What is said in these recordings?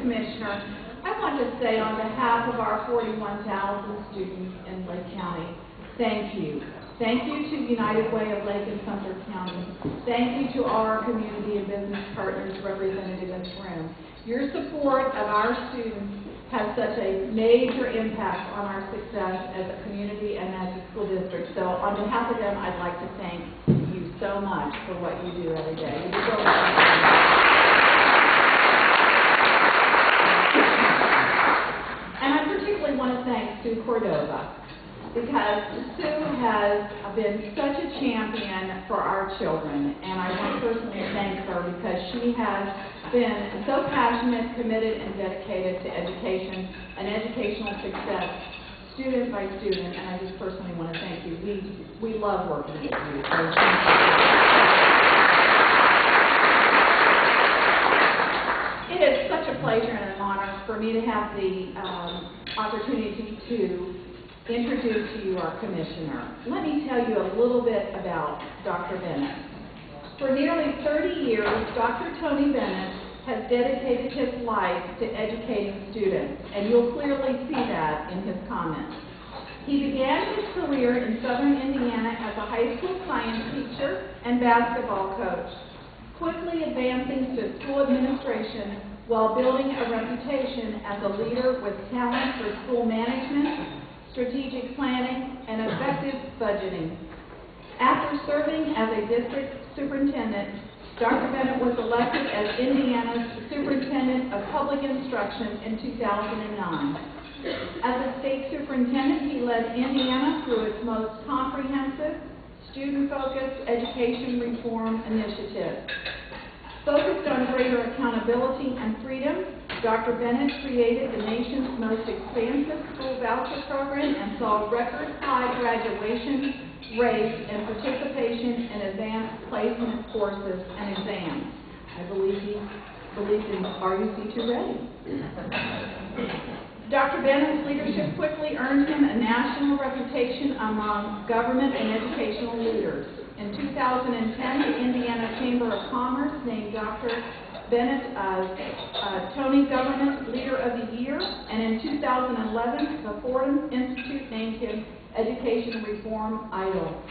Commissioner, I want to say on behalf of our 41,000 students in Lake County, thank you. Thank you to United Way of Lake and Sumter County. Thank you to our community and business partners represented in this room. Your support of our students has such a major impact on our success as a community and as a school district. So on behalf of them, I'd like to thank you so much for what you do every day. And I particularly want to thank Sue Cordova, because Sue has been such a champion for our children, and I want to personally thank her because she has been so passionate, committed, and dedicated to education and educational success, student by student, and I just personally want to thank you. We love working with you. So thank you. It is such a pleasure and an honor for me to have the opportunity to introduce to you our commissioner. Let me tell you a little bit about Dr. Bennett. For nearly 30 years, Dr. Tony Bennett has dedicated his life to educating students, and you'll clearly see that in his comments. He began his career in southern Indiana as a high school science teacher and basketball coach, quickly advancing to school administration while building a reputation as a leader with talent for school management, strategic planning, and effective budgeting. After serving as a district superintendent, Dr. Bennett was elected as Indiana's Superintendent of Public Instruction in 2009. As a state superintendent, he led Indiana through its most comprehensive, student-focused education reform initiative. Focused on greater accountability and freedom, Dr. Bennett created the nation's most expansive school voucher program and saw record high graduation rates and participation in advanced placement courses and exams. I believe he believed in RUC2 ready. Dr. Bennett's leadership quickly earned him a national reputation among government and educational leaders. In 2010, the Indiana Chamber of Commerce named Dr. Bennett Tony Government Leader of the Year, and in 2011, the Fordham Institute named him Education Reform Idol.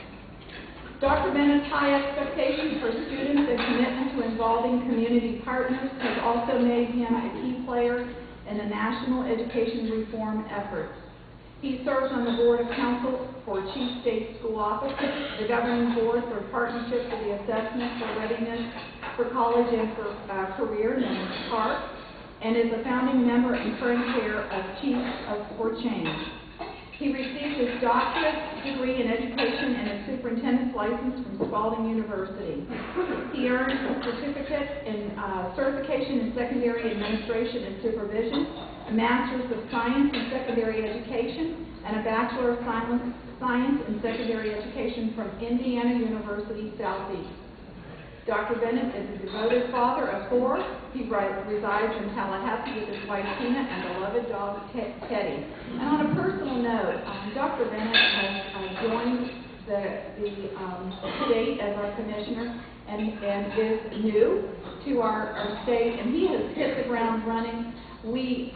Dr. Bennett's high expectations for students and commitment to involving community partners has also made him a key player in the national education reform efforts. He serves on the Board of Counsel for Chief State School Officers, the Governing Board for Partnership for the Assessment for Readiness for College and for Career, known as PARC, and is a founding member and current chair of Chiefs for Change. He received his doctorate degree in education and his superintendent's license from Spalding University. He earned a certificate in certification in secondary administration and supervision, a Master's of Science in Secondary Education, and a Bachelor of Science in Secondary Education from Indiana University Southeast. Dr. Bennett is a devoted father of 4. He resides in Tallahassee with his wife Tina and beloved dog Teddy. And on a personal note, Dr. Bennett has joined the state as our commissioner and is new to our state, and he has hit the ground running. We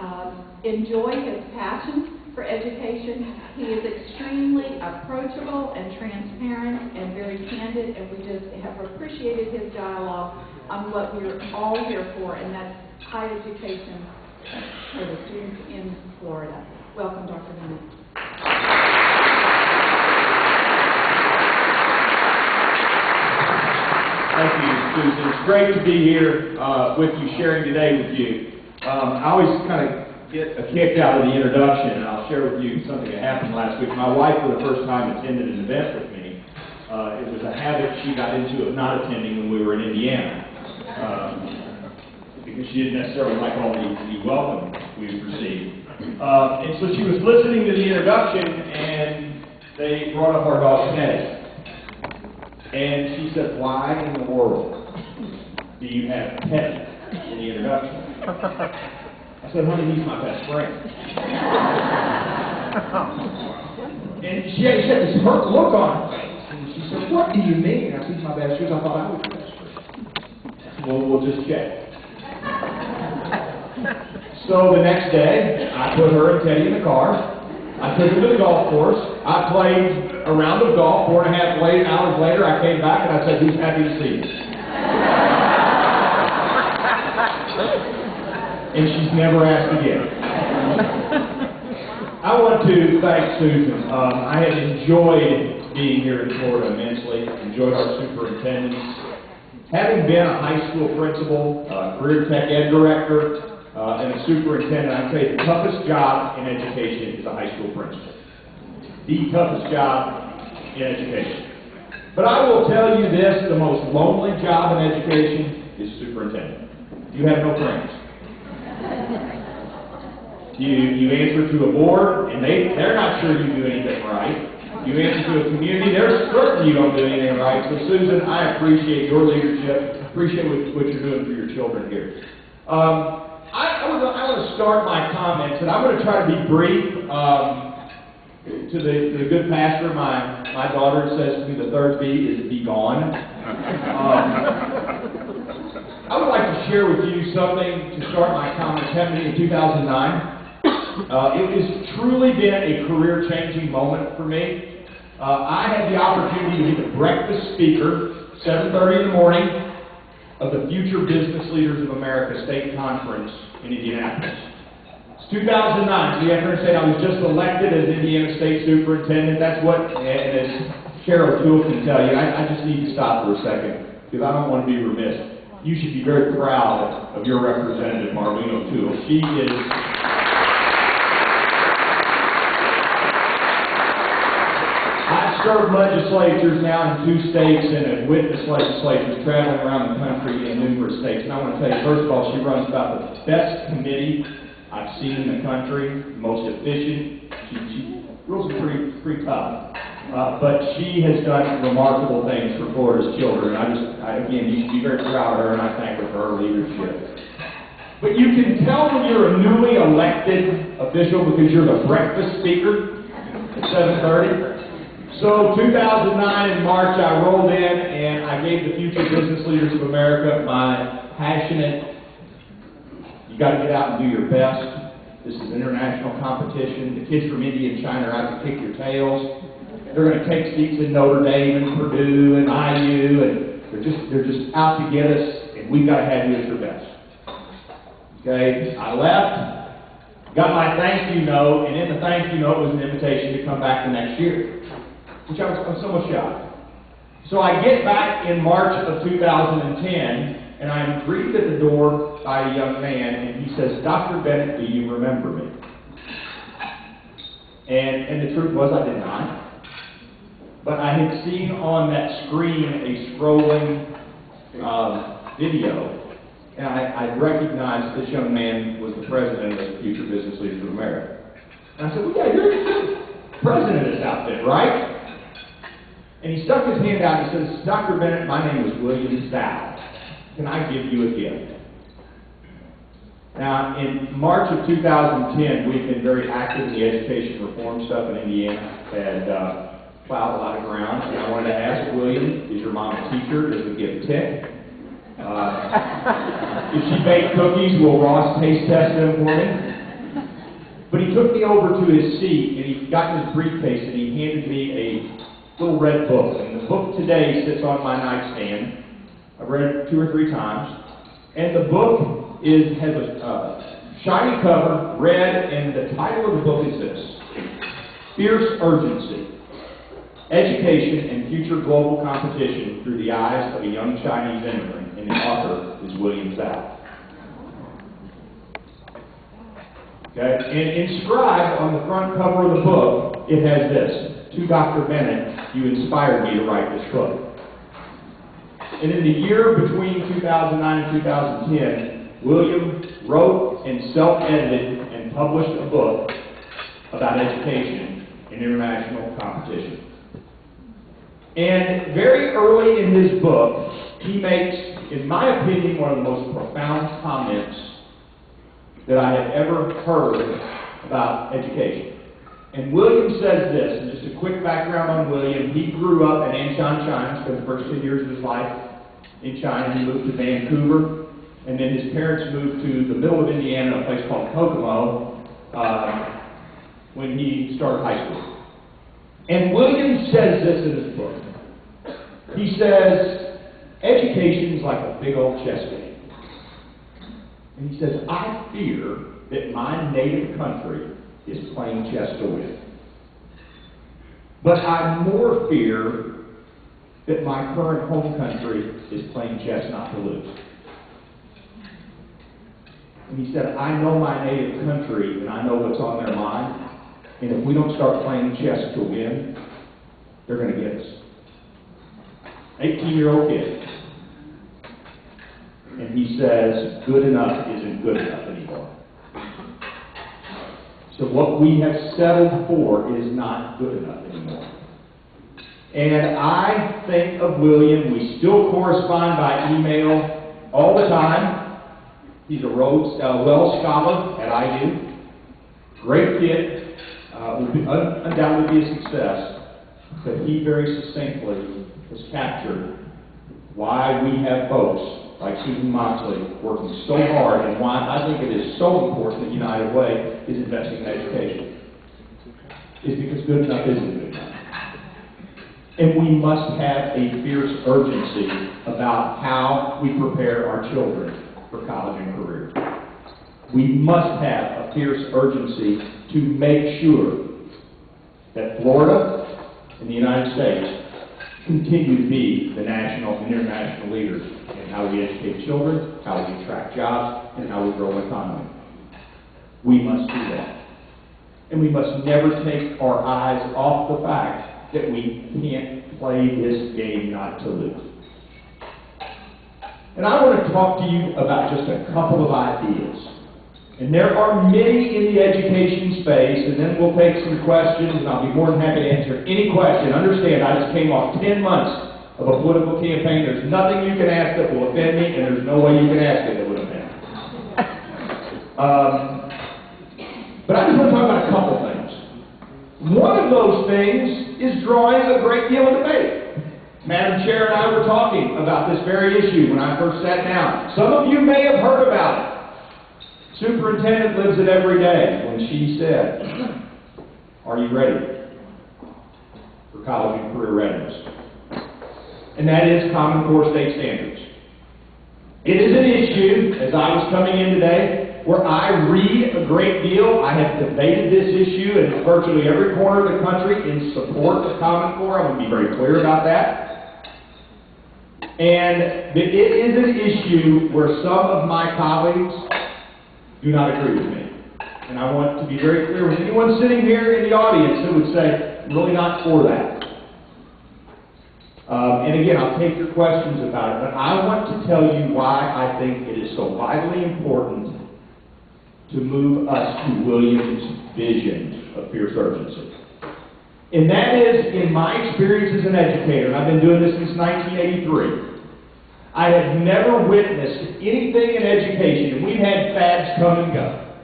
enjoy his passion for education. He is extremely approachable and transparent and very candid, and we just have appreciated his dialogue on what we're all here for, and that's high education for the students in Florida. Welcome, Dr. Bennett. Thank you, Susan. It's great to be here with you, sharing today with you. I always kind of get a kick out of the introduction, and I'll share with you something that happened last week. My wife, for the first time, attended an event with me. It was a habit she got into of not attending when we were in Indiana, because she didn't necessarily like all the welcome we received. And so she was listening to the introduction, and they brought up our dog Bennett. And she said, "Why in the world do you have Teddy in the introduction?" I said, "Honey, he's my best friend." And she had this hurt look on her face. And she said, "What do you mean?" I said, "He's my best friend." I thought I was your best friend. Well, we'll just check. So the next day, I put her and Teddy in the car. I took them to the golf course. I played a round of golf. 4.5 hours later, I came back and I said, "Who's happy to see me?" And she's never asked again. I want to thank Susan. I have enjoyed being here in Florida immensely. Enjoyed our superintendents. Having been a high school principal, career tech ed director, and a superintendent, I'd say the toughest job in education is a high school principal. The toughest job in education. But I will tell you this, the most lonely job in education is superintendent. You have no friends. You answer to a board, and they're not sure you do anything right. You answer to a community, they're certain you don't do anything right. So Susan, I appreciate your leadership, appreciate what you're doing for your children here. I want to start my comments, and I'm going to try to be brief. To the good pastor, my daughter says to me the third B is be gone. I would like to share with you something to start my comments happening in 2009. It has truly been a career-changing moment for me. I had the opportunity to be the breakfast speaker, 7:30 in the morning, of the Future Business Leaders of America State Conference in Indianapolis. It's 2009, so you have to understand I was just elected as Indiana State Superintendent. That's what, and as Cheryl Toole can tell you, I just need to stop for a second, because I don't want to be remiss. You should be very proud of your representative, Marlena Toole. She is... I've served legislatures now in 2 states and have witnessed legislatures traveling around the country in numerous states. And I want to tell you, first of all, she runs about the best committee I've seen in the country, most efficient. She rules are pretty tough. But she has done remarkable things for Florida's children. Again, you should be very proud of her, and I thank her for her leadership. But you can tell when you're a newly elected official because you're the breakfast speaker at 7:30. So 2009 in March, I rolled in and I gave the Future Business Leaders of America my passionate, you got to get out and do your best. This is international competition. The kids from India and China are out to kick your tails. They're going to take seats in Notre Dame and Purdue and IU, and they're just out to get us, and we've got to have you at your best. Okay, I left, got my thank you note, and in the thank you note was an invitation to come back the next year, which I was somewhat shocked. So I get back in March of 2010, and I'm greeted at the door by a young man, and he says, "Dr. Bennett, do you remember me?" And the truth was I did not. But I had seen on that screen a scrolling video, and I recognized this young man was the president of the Future Business Leaders of America. And I said, "Well, yeah, you're the president of this outfit, right?" And he stuck his hand out and he says, "Dr. Bennett, my name is William Sal. Can I give you a gift?" Now, in March of 2010, we've been very active in the education reform stuff in Indiana and plowed a lot of ground. And I wanted to ask William, is your mom a teacher? Does the gift tick? If she baked cookies, will Ross taste test them for me? But he took me over to his seat, and he got in his briefcase, and he handed me a little red book. And the book today sits on my nightstand. I've read it 2 or 3 times. And the book has a shiny cover, red, and the title of the book is this: Fierce Urgency, Education and Future Global Competition Through the Eyes of a Young Chinese Immigrant. And the author is William Zhao. Okay? And inscribed on the front cover of the book, it has this: "To Dr. Bennett, you inspired me to write this book." And in the year between 2009 and 2010, William wrote and self-edited and published a book about education and international competition. And very early in his book, he makes, in my opinion, one of the most profound comments that I have ever heard about education. And William says this, and just a quick background on William. He grew up in Anshan, China, spent the first 10 years of his life in China. He moved to Vancouver. and then his parents moved to the middle of Indiana, a place called Kokomo, when he started high school. And William says this in his book. He says, education is like a big old chess game. And he says, I fear that my native country is playing chess to win. But I more fear that my current home country is playing chess not to lose. And he said, I know my native country and I know what's on their mind. And if we don't start playing chess to win, they're going to get us. 18-year-old kid. And he says, good enough isn't good enough anymore. So what we have settled for is not good enough anymore. And I think of William. We still correspond by email all the time. He's a Wells Scholar at IU. Great kid. Will undoubtedly be a success. But he very succinctly has captured why we have folks like Susan Moxley working so hard, and why I think it is so important that United Way is investing in education. Is because good enough isn't good enough. And we must have a fierce urgency about how we prepare our children for college and career. We must have a fierce urgency to make sure that Florida and the United States continue to be the national and international leaders in how we educate children, how we attract jobs, and how we grow an economy. We must do that. And we must never take our eyes off the fact that we can't play this game not to lose. And I want to talk to you about just a couple of ideas. And there are many in the education space, and then we'll take some questions, and I'll be more than happy to answer any question. Understand, I just came off 10 months of a political campaign. There's nothing you can ask that will offend me, and there's no way you can ask it that would offend me. But I just want to talk about a couple things. One of those things is drawing a great deal of debate. Madam Chair and I were talking about this very issue when I first sat down. Some of you may have heard about it. Superintendent lives it every day when she said, are you ready for college and career readiness? And that is Common Core state standards. It is an issue, as I was coming in today, where I read a great deal. I have debated this issue in virtually every corner of the country in support of Common Core. I want to be very clear about that. And it is an issue where some of my colleagues do not agree with me. And I want to be very clear with anyone sitting here in the audience who would say, I'm really not for that. And again, I'll take your questions about it, but I want to tell you why I think it is so vitally important to move us to William's vision of fierce urgency. And that is, in my experience as an educator, and I've been doing this since 1983, I have never witnessed anything in education, and we've had fads come and go.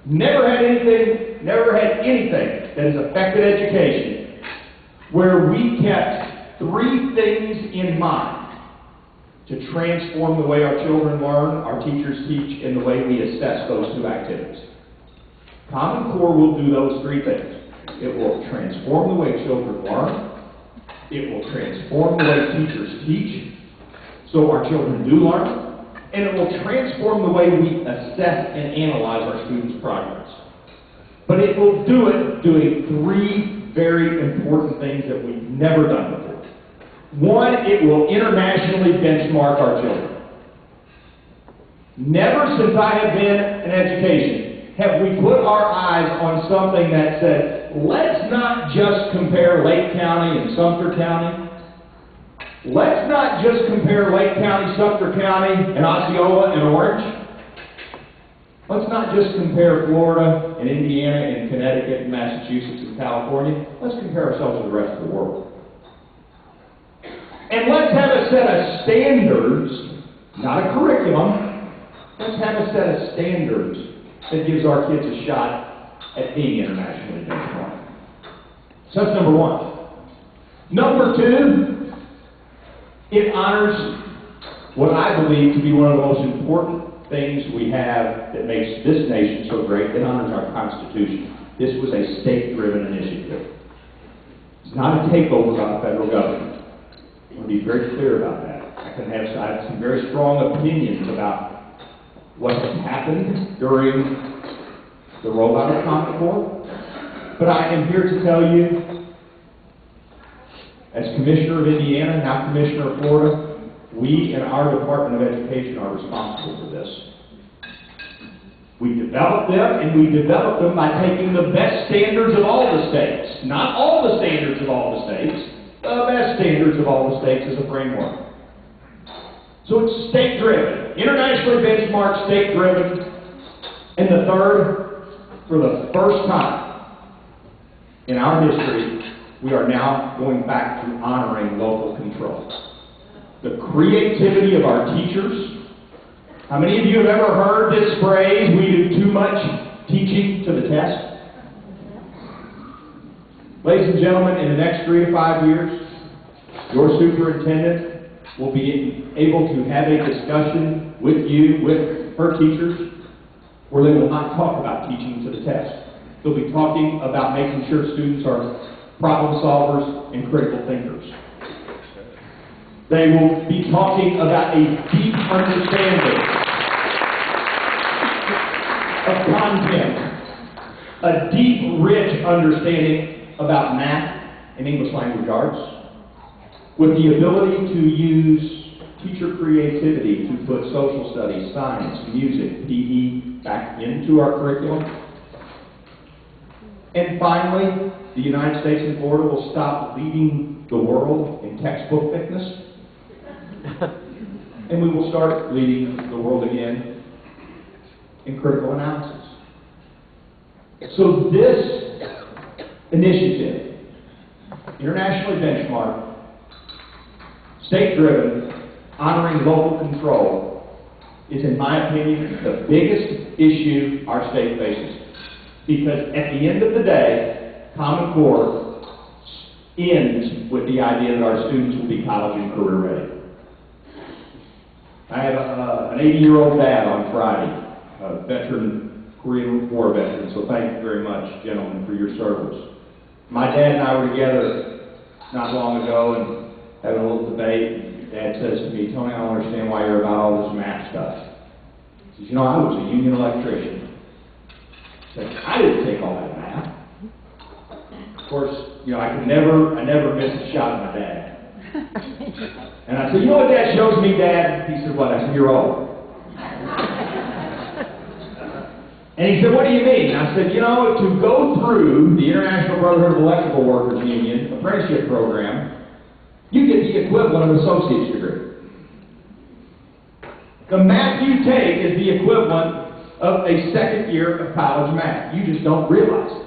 Never had anything that has affected education where we kept three things in mind to transform the way our children learn, our teachers teach, and the way we assess those two activities. Common Core will do those three things. It will transform the way children learn. It will transform the way teachers teach, so our children do learn, and it will transform the way we assess and analyze our students' progress. But it will do it doing three very important things that we've never done before. One, it will internationally benchmark our children. Never since I have been in education have we put our eyes on something that said, let's not just compare Lake County and Sumter County. Let's not just compare Lake County, Sumter County, and Osceola and Orange. Let's not just compare Florida and Indiana and Connecticut and Massachusetts and California. Let's compare ourselves to the rest of the world. And let's have a set of standards, not a curriculum. Let's have a set of standards that gives our kids a shot at being internationally benchmarked. So that's number one. Number two, it honors what I believe to be one of the most important things we have that makes this nation so great, that honors our Constitution. This was a state-driven initiative. It's not a takeover by the federal government. I want to be very clear about that. I have some very strong opinions about what has happened during the rollout of Common Core, but I am here to tell you, as Commissioner of Indiana, now Commissioner of Florida, we in our Department of Education are responsible for this. We developed them, and we developed them by taking the best standards of all the states. Not all the standards of all the states, the best standards of all the states as a framework. So it's state-driven, internationally benchmarked, state-driven. And the third, for the first time in our history, we are now going back to honoring local control. The creativity of our teachers. How many of you have ever heard this phrase, we do too much teaching to the test? Ladies and gentlemen, in the next 3 to 5 years, your superintendent will be able to have a discussion with you, with her teachers, where they will not talk about teaching to the test. They'll be talking about making sure students are problem solvers and critical thinkers. They will be talking about a deep understanding of content, a deep, rich understanding about math and English language arts, with the ability to use teacher creativity to put social studies, science, music, PE back into our curriculum. And finally, the United States and Florida will stop leading the world in textbook thickness, and we will start leading the world again in critical analysis. So this initiative, internationally benchmarked, state-driven, honoring local control, is, in my opinion, the biggest issue our state faces. Because at the end of the day, Common Core ends with the idea that our students will be college and career ready. I have an 80-year-old dad on Friday, a veteran, Korean War veteran, so thank you very much, gentlemen, for your service. My dad and I were together not long ago and having a little debate. Dad says to me, "Tony, I don't understand why you're about all this math stuff." He says, "You know, I was a union electrician." I said, "I didn't take all that math." Of course, you know, I never miss a shot at my dad. And I said, "You know what that shows me, Dad?" He said, "What?" I said, "You're old." And he said, "What do you mean?" I said, "You know, to go through the International Brotherhood of Electrical Workers Union apprenticeship program, you get the equivalent of an associate's degree. The math you take is the equivalent of a second year of college math. You just don't realize it.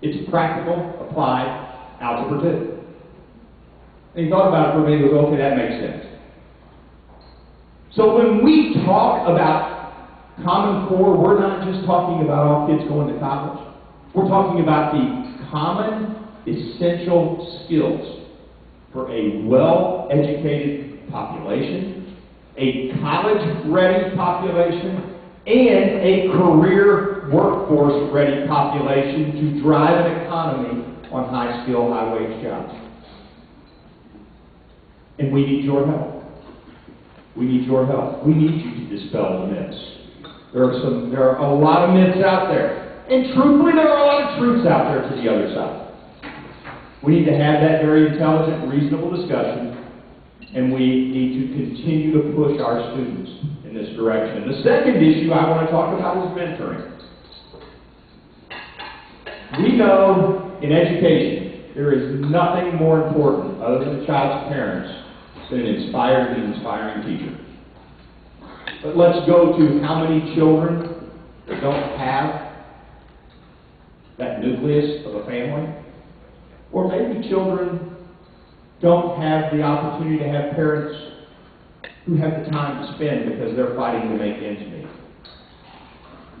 It's practical, applied algebra 2. And he thought about it for a minute and goes, "Okay, that makes sense." So when we talk about Common Core, we're not just talking about all kids going to college. We're talking about the common, essential skills for a well-educated population, a college-ready population, and a career workforce-ready population to drive an economy on high-skill, high-wage jobs. And we need your help. We need your help. We need you to dispel the myths. There are a lot of myths out there. And truthfully, there are a lot of truths out there to the other side. We need to have that very intelligent, reasonable discussion, and we need to continue to push our students in this direction. The second issue I want to talk about is mentoring. We know in education there is nothing more important other than the child's parents than an inspired and inspiring teacher. But let's go to how many children that don't have that nucleus of a family. Or maybe children don't have the opportunity to have parents who have the time to spend because they're fighting to make ends meet.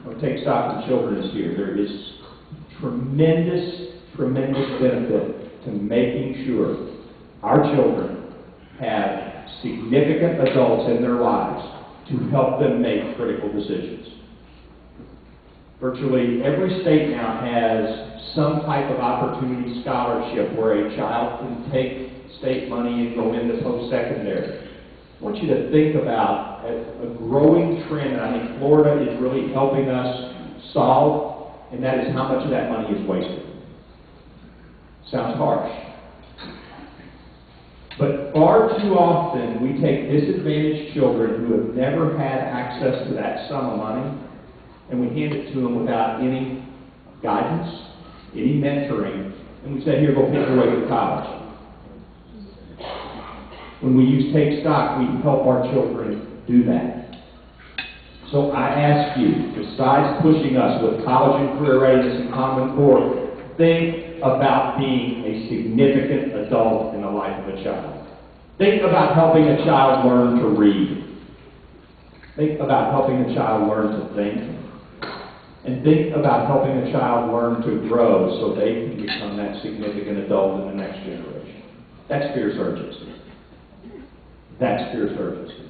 I'll take stock of the children here. There is tremendous benefit to making sure our children have significant adults in their lives to help them make critical decisions. Virtually every state now has some type of opportunity scholarship where a child can take state money and go into post-secondary. I want you to think about a growing trend that I think Florida is really helping us solve, and that is how much of that money is wasted. Sounds harsh. But far too often we take disadvantaged children who have never had access to that sum of money and we hand it to them without any guidance, any mentoring, and we say, here, go pick your way to college. When we use Take Stock, we help our children do that. So I ask you, besides pushing us with college and career readiness and Common Core, think about being a significant adult in the life of a child. Think about helping a child learn to read. Think about helping a child learn to think. And think about helping a child learn to grow so they can become that significant adult in the next generation. That's fierce urgency. That's fierce urgency.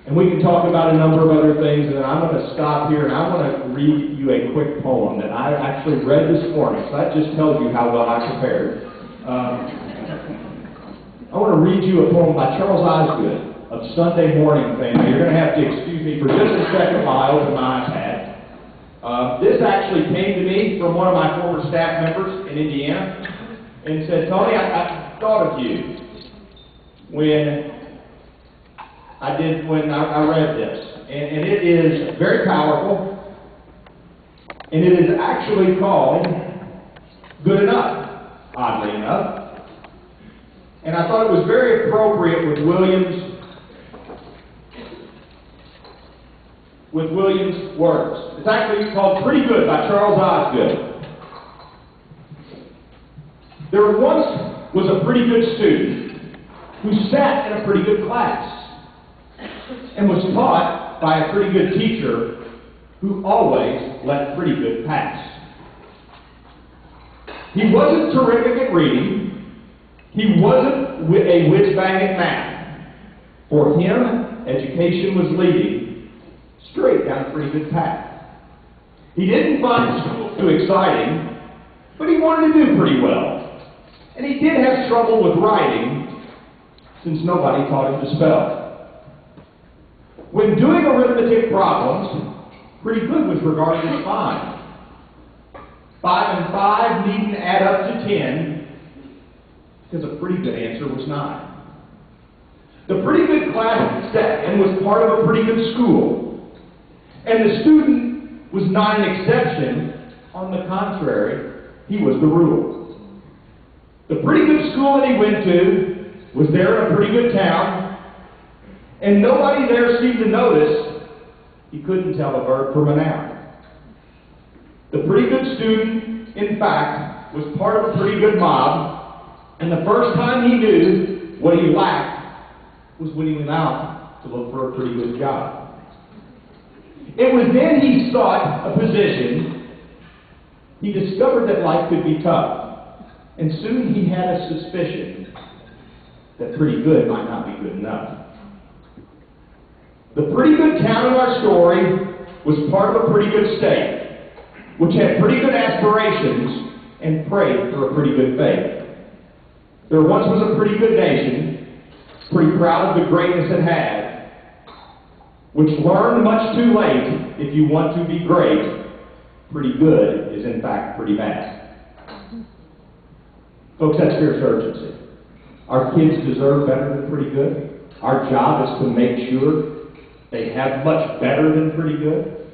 And we can talk about a number of other things, and then I'm going to stop here, and I want to read you a quick poem that I actually read this morning, so that just tells you how well I prepared. I want to read you a poem by Charles Osgood of Sunday Morning fame. Now, you're going to have to excuse me for just a second while I open my iPad. This actually came to me from one of my former staff members in Indiana, and said, Tony, I thought of you when I read this. And it is very powerful, and it is actually called Good Enough, oddly enough. And I thought it was very appropriate with Williams' words. It's actually called Pretty Good by Charles Osgood. There once was a pretty good student who sat in a pretty good class and was taught by a pretty good teacher who always let pretty good pass. He wasn't terrific at reading. He wasn't a whiz-bang at math. For him, education was leading straight down a pretty good path. He didn't find school too exciting, but he wanted to do pretty well. And he did have trouble with writing, since nobody taught him to spell. When doing arithmetic problems, pretty good was regarded as fine. 5 and 5 needn't add up to 10, because a pretty good answer was 9. The pretty good class set and was part of a pretty good school. And the student was not an exception. On the contrary, he was the rule. The pretty good school that he went to was there in a pretty good town, and nobody there seemed to notice he couldn't tell a verb from a noun. The pretty good student, in fact, was part of a pretty good mob, and the first time he knew what he lacked was when he went out to look for a pretty good job. It was then he sought a position. He discovered that life could be tough, and soon he had a suspicion that pretty good might not be good enough. The pretty good town in our story was part of a pretty good state, which had pretty good aspirations and prayed for a pretty good faith. There once was a pretty good nation, pretty proud of the greatness it had, which learned much too late, if you want to be great, pretty good is in fact pretty bad. Folks, that's fierce urgency. Our kids deserve better than pretty good. Our job is to make sure they have much better than pretty good.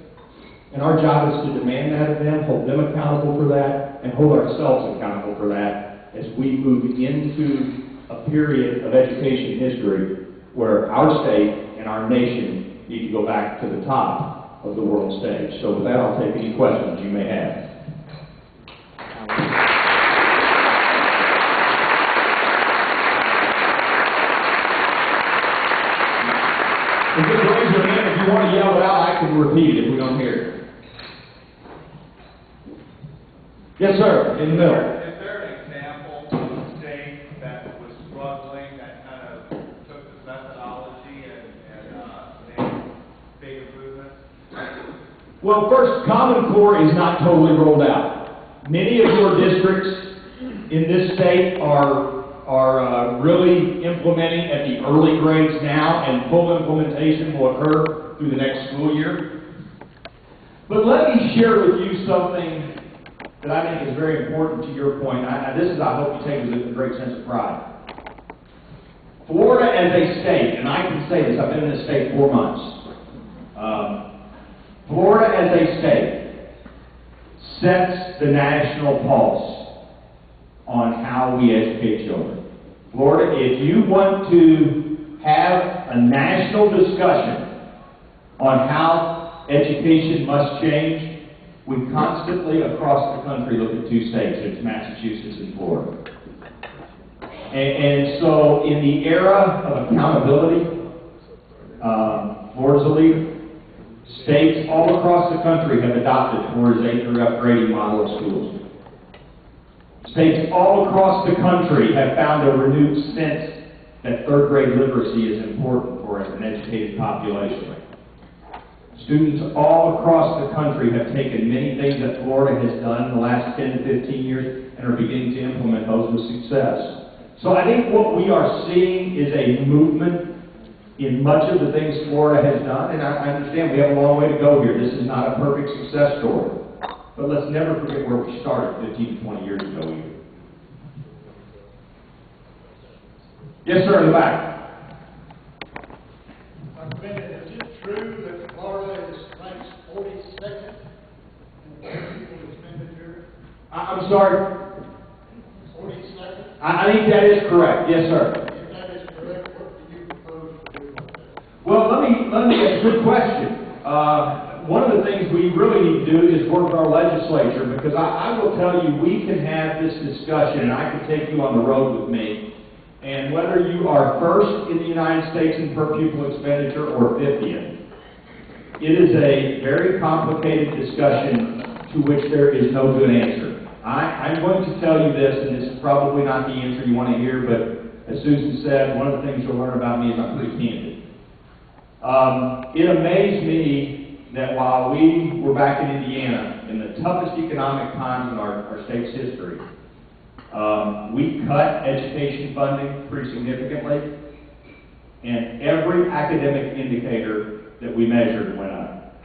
And our job is to demand that of them, hold them accountable for that, and hold ourselves accountable for that as we move into a period of education history where our state and our nation need to go back to the top of the world stage. So with that, I'll take any questions you may have. And just raise your hand if you want to yell it out. I can repeat it if we don't hear it. Yes, sir, in the middle. Is there an example of a state that was struggling, that kind of took the Well, first, Common Core is not totally rolled out. Many of your districts in this state are really implementing at the early grades now, and full implementation will occur through the next school year. But let me share with you something that I think is very important to your point. This is, I hope you take with a great sense of pride. Florida as a state, and I can say this, I've been in this state 4 months. Florida as a state sets the national pulse on how we educate children. Florida, if you want to have a national discussion on how education must change, we constantly across the country look at 2 states. It's Massachusetts and Florida. And so in the era of accountability, Florida's a leader. States all across the country have adopted Florida's 8th grade grading model of schools. States all across the country have found a renewed sense that 3rd grade literacy is important for an educated population. Students all across the country have taken many things that Florida has done in the last 10 to 15 years and are beginning to implement those with success. So I think what we are seeing is a movement in much of the things Florida has done, and I understand we have a long way to go here. This is not a perfect success story. But let's never forget where we started 15 to 20 years ago either. Yes, sir, in the back. Dr. Bennett, is it true that Florida is ranked 42nd in pupil expenditure? I'm sorry? 42nd? I think that is correct. Yes, sir. If that is correct, what do you propose to do about that? Well, let me that's a good question. One of the things we really need to do is work with our legislature, because I will tell you, we can have this discussion, and I can take you on the road with me, and whether you are first in the United States in per pupil expenditure or 50th, it is a very complicated discussion to which there is no good answer. I'm going to tell you this, and this is probably not the answer you want to hear, but as Susan said, one of the things you'll learn about me is I'm pretty candid. It amazed me that while we were back in Indiana, in the toughest economic times in our state's history, we cut education funding pretty significantly, and every academic indicator that we measured went up.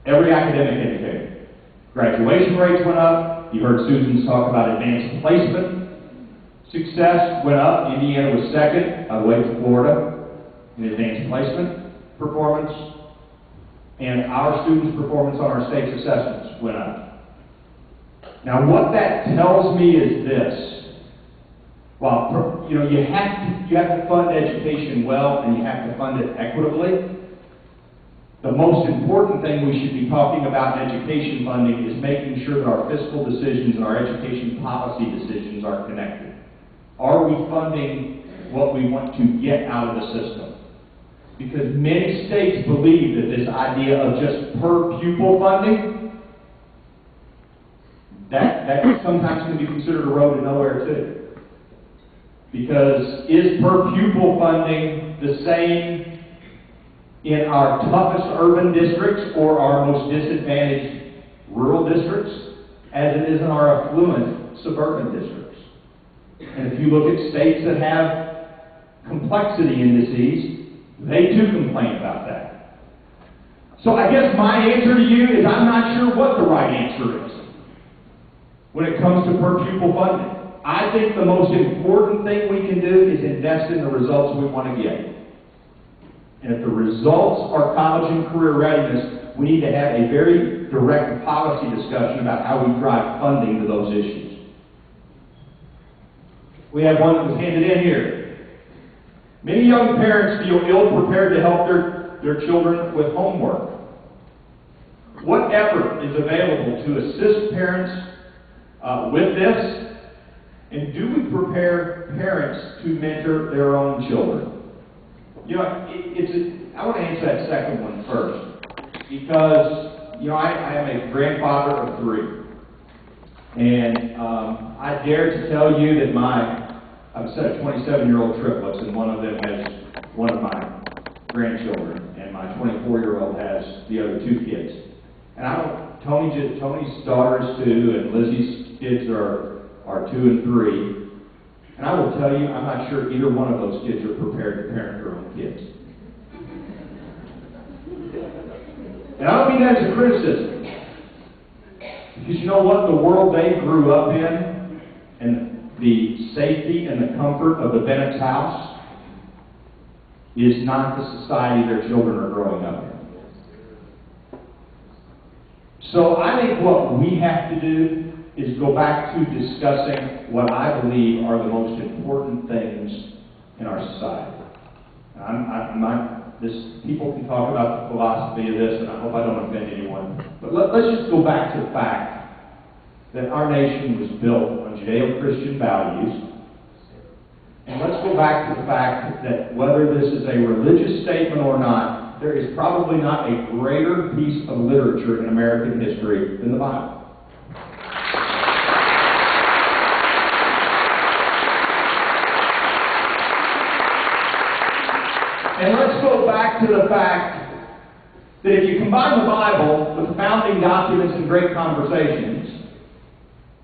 Every academic indicator. Graduation rates went up. You heard Susan talk about advanced placement. Success went up. Indiana was second, by the way, to Florida in advanced placement performance. And our students' performance on our state's assessments went up. Now, what that tells me is this. While, you have to fund education well, and you have to fund it equitably. The most important thing we should be talking about in education funding is making sure that our fiscal decisions and our education policy decisions are connected. Are we funding what we want to get out of the system? Because many states believe that this idea of just per pupil funding, that sometimes can be considered a road to nowhere too. Because is per pupil funding the same in our toughest urban districts or our most disadvantaged rural districts as it is in our affluent suburban districts? And if you look at states that have complexity indices, they too complain about that. So I guess my answer to you is I'm not sure what the right answer is when it comes to per pupil funding. I think the most important thing we can do is invest in the results we want to get. And if the results are college and career readiness, we need to have a very direct policy discussion about how we drive funding to those issues. We have one that was handed in here. Many young parents feel ill-prepared to help their children with homework. What effort is available to assist parents with this? And do we prepare parents to mentor their own children? You know, I want to answer that second one first, because, I am a grandfather of 3. And I dare to tell you that I have a set of 27-year-old triplets, and one of them has one of my grandchildren, and my my 24-year-old has the other two kids. And Tony's daughter's 2, and Lizzie's kids are 2 and 3. And I will tell you, I'm not sure either one of those kids are prepared to parent their own kids. And I don't mean that as a criticism. Because you know what? The world they grew up in, and the safety and the comfort of the Bennett's house, is not the society their children are growing up in. So I think what we have to do is go back to discussing what I believe are the most important things in our society. People can talk about the philosophy of this, and I hope I don't offend anyone. But let's just go back to the fact that our nation was built on Judeo-Christian values. And let's go back to the fact that whether this is a religious statement or not, there is probably not a greater piece of literature in American history than the Bible. And let's go back to the fact that if you combine the Bible with the founding documents and great conversations,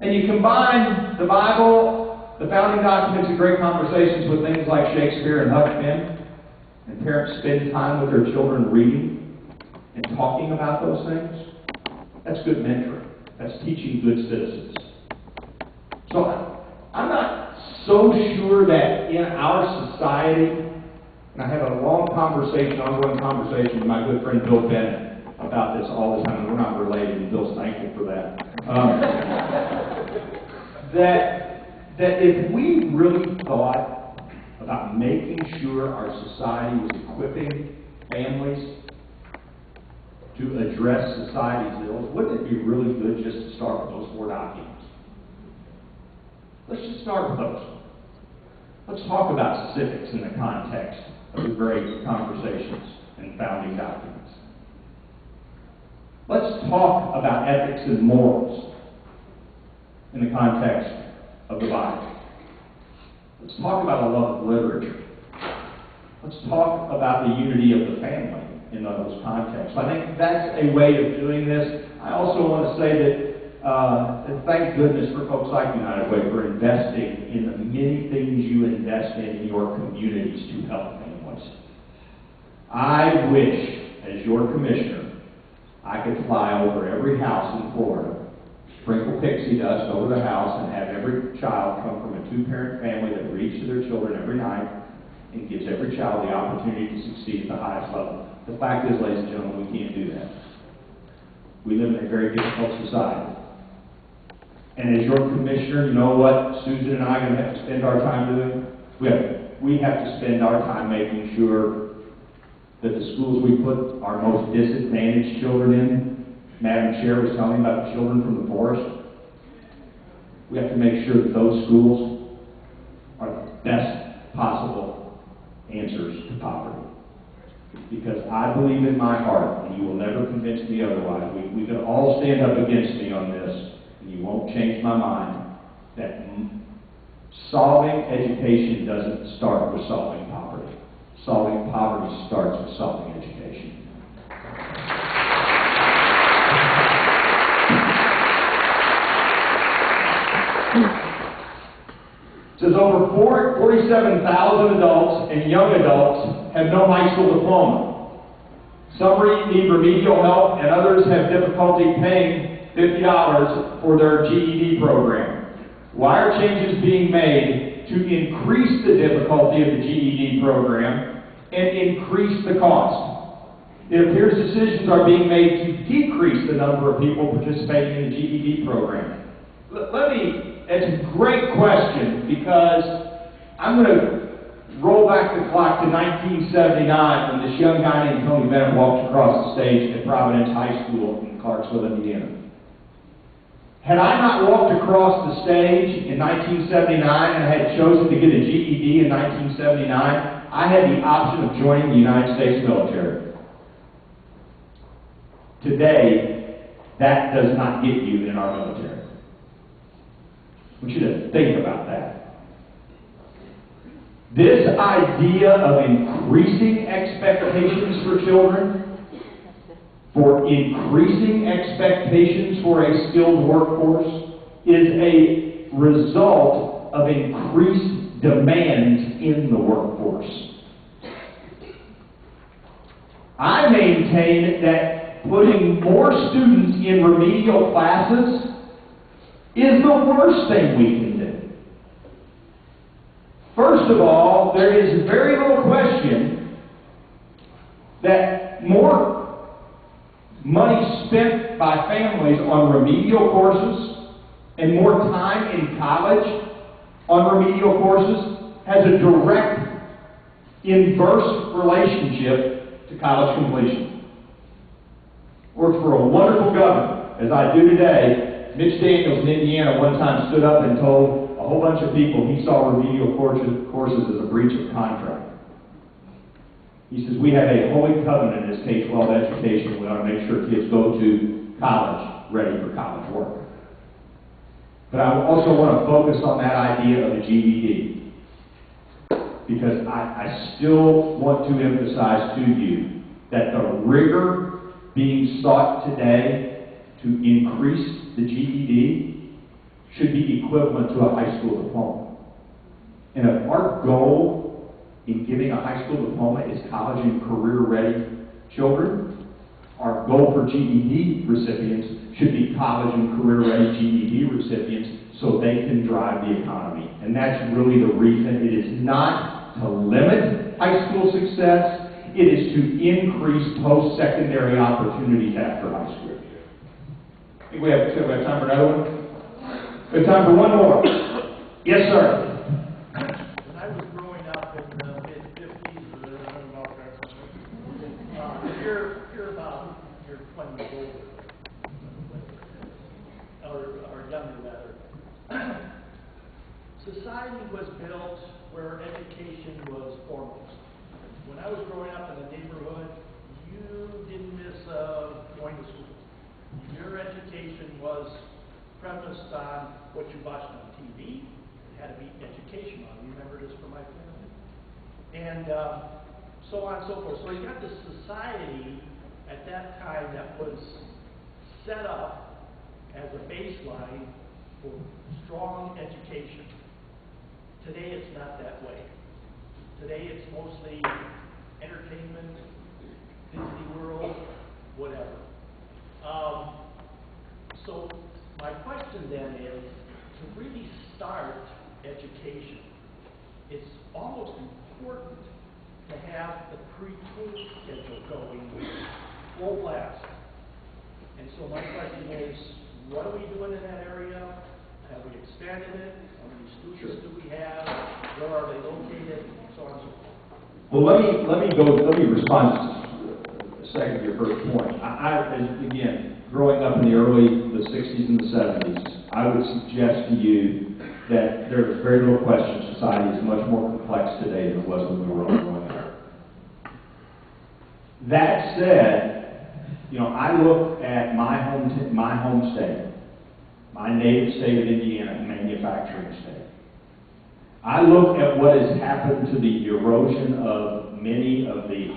and you combine the Bible, the founding documents and great conversations with things like Shakespeare and Huck Finn, and parents spend time with their children reading and talking about those things, that's good mentoring. That's teaching good citizens. So I'm not so sure that in our society, and I have a ongoing conversation with my good friend Bill Bennett about this all the time, and we're not related, and Bill's thankful for that. That if we really thought about making sure our society was equipping families to address society's ills, wouldn't it be really good just to start with those 4 documents? Let's just start with those. Let's talk about civics in the context of the great conversations and founding documents. Let's talk about ethics and morals in the context of the Bible. Let's talk about a love of literature. Let's talk about the unity of the family in those contexts. I think that's a way of doing this. I also want to say that thank goodness for folks like United Way for investing in the many things you invest in your communities to help families. I wish, as your commissioner, I could fly over every house in Florida, sprinkle pixie dust over the house, and have every child come from a 2-parent family that reads to their children every night and gives every child the opportunity to succeed at the highest level. The fact is, ladies and gentlemen, we can't do that. We live in a very difficult society. And as your commissioner, you know what Susan and I are going to have to spend our time doing? We have to spend our time making sure that the schools we put our most disadvantaged children in, Madam Chair was telling me about the children from the forest, we have to make sure that those schools are the best possible answers to poverty. Because I believe in my heart, and you will never convince me otherwise, we can all stand up against me on this, and you won't change my mind, that solving education doesn't start with solving poverty. Solving poverty starts with solving education. It says over 47,000 adults and young adults have no high school diploma. Some need remedial help, and others have difficulty paying $50 for their GED program. Why are changes being made to increase the difficulty of the GED program and increase the cost? It appears decisions are being made to decrease the number of people participating in the GED program. It's a great question, because I'm going to roll back the clock to 1979 when this young guy named Tony Bennett walked across the stage at Providence High School in Clarksville, Indiana. Had I not walked across the stage in 1979 and I had chosen to get a GED in 1979, I had the option of joining the United States military. Today, that does not get you in our military. I want you to think about that. This idea of increasing expectations for children, for increasing expectations for a skilled workforce, is a result of increased demand in the workforce. I maintain that putting more students in remedial classes is the worst thing we can do. First of all, there is very little question that more money spent by families on remedial courses and more time in college on remedial courses has a direct inverse relationship to college completion. Worked for a wonderful governor, as I do today. Mitch Daniels in Indiana one time stood up and told a whole bunch of people he saw remedial courses as a breach of contract. He says, we have a holy covenant in this K-12 education. We want to make sure kids go to college ready for college work. But I also want to focus on that idea of the GED, because I still want to emphasize to you that the rigor being sought today to increase the GED should be equivalent to a high school diploma. And if our goal in giving a high school diploma is college and career-ready children, our goal for GED recipients should be college and career-ready GED recipients so they can drive the economy. And that's really the reason. It is not to limit high school success. It is to increase post-secondary opportunities after high school. I think we have time for another one. We have time for one more. Yes, sir. When I was growing up in the mid-50s, you're about, you're 20 years older, or younger rather. Society was built where education was foremost. When I was growing up in the neighborhood, you didn't miss going to school. Your education was premised on what you watched on TV. It had to be educational. I remember this from my family. And so on and so forth. So you got this society at that time that was set up as a baseline for strong education. Today it's not that way. Today it's mostly entertainment, Disney World, whatever. So my question then is, to really start education, it's almost important to have the pre-K schedule going full blast. And so my question is, what are we doing in that area? Have we expanded it? How many students do we have? Where are they located? So on and so forth. Well, let me respond a second to your first point. Again, growing up in the 60s and the 70s, I would suggest to you that there's very little question society is much more complex today than it was when we were all growing up. That said, I look at my home state, my native state of Indiana, a manufacturing state. I look at what has happened to the erosion of many of the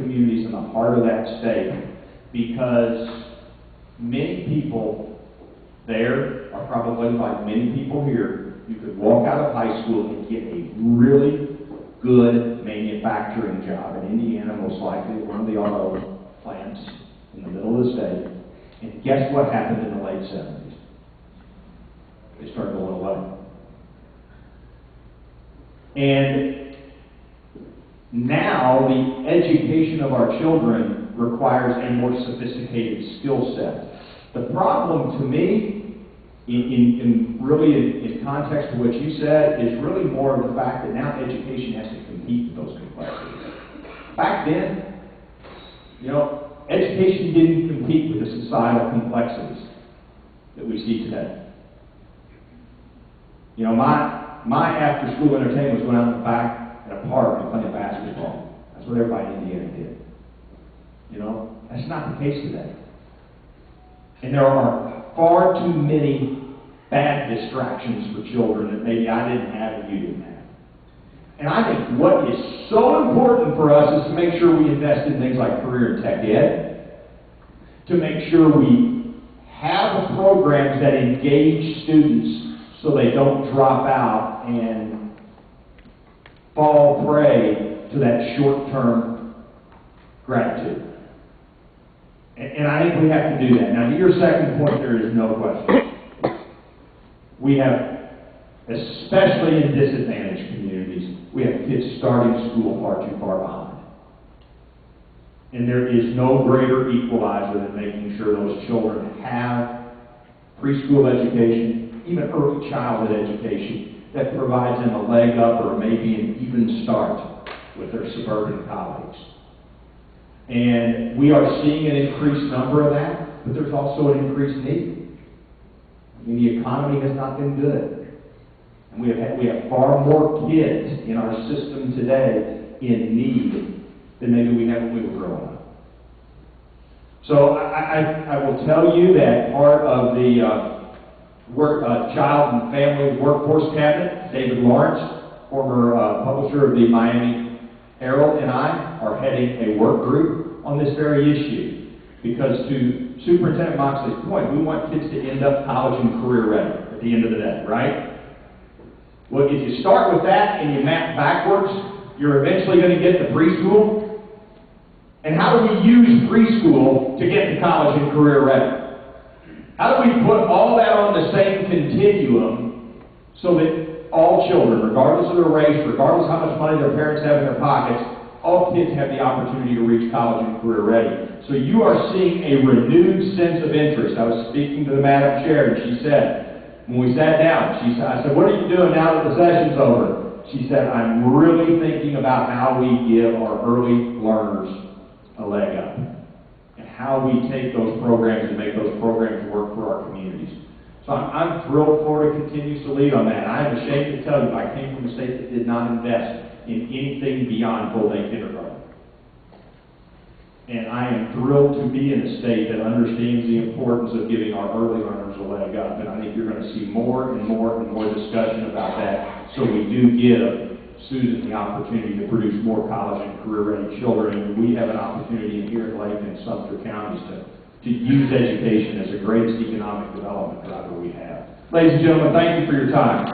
communities in the heart of that state, because many people there are probably like many people here. You could walk out of high school and get a really good manufacturing job in Indiana, most likely at one of the auto plants in the middle of the state. And guess what happened in the late 70s? They started going away. And now the education of our children requires a more sophisticated skill set. The problem to me, in context to what you said, is really more of the fact that now education has to compete with those complexities. Back then, education didn't compete with the societal complexities that we see today. My after-school entertainment was going out in the back at a park and playing basketball. That's what everybody in Indiana did. That's not the case today. And there are far too many bad distractions for children that maybe I didn't have and you didn't have. And I think what is so important for us is to make sure we invest in things like career and tech ed, to make sure we have programs that engage students so they don't drop out and fall prey to that short-term gratitude. And I think we have to do that. Now, to your second point, there is no question. We have, especially in disadvantaged communities, we have kids starting school far too far behind. And there is no greater equalizer than making sure those children have preschool education, even early childhood education, that provides them a leg up or maybe an even start with their suburban colleagues. And we are seeing an increased number of that, but there's also an increased need. I mean, the economy has not been good. And we have far more kids in our system today in need than maybe we had when we were growing up. So I will tell you that part of the Child and Family Workforce Cabinet, David Lawrence, former publisher of the Miami Herald, and I are heading a work group on this very issue. Because to Superintendent Moxley's point, we want kids to end up college and career ready at the end of the day, right? Well, if you start with that and you map backwards, you're eventually going to get to preschool. And how do we use preschool to get to college and career ready? How do we put all that on the same continuum so that all children, regardless of their race, regardless of how much money their parents have in their pockets, all kids have the opportunity to reach college and career ready? So you are seeing a renewed sense of interest. I was speaking to the Madam Chair, and she said, when we sat down, I said, what are you doing now that the session's over? She said, I'm really thinking about how we give our early learners a leg up, and how we take those programs and make those programs work for our communities. So I'm thrilled Florida continues to lead on that. I am ashamed to tell you, I came from a state that did not invest in anything beyond full-day kindergarten. And I am thrilled to be in a state that understands the importance of giving our early learners a leg up. And I think you're going to see more and more and more discussion about that, so we do give students the opportunity to produce more college and career-ready children. And we have an opportunity here in Lake and Sumter counties to use education as the greatest economic development driver we have. Ladies and gentlemen, thank you for your time.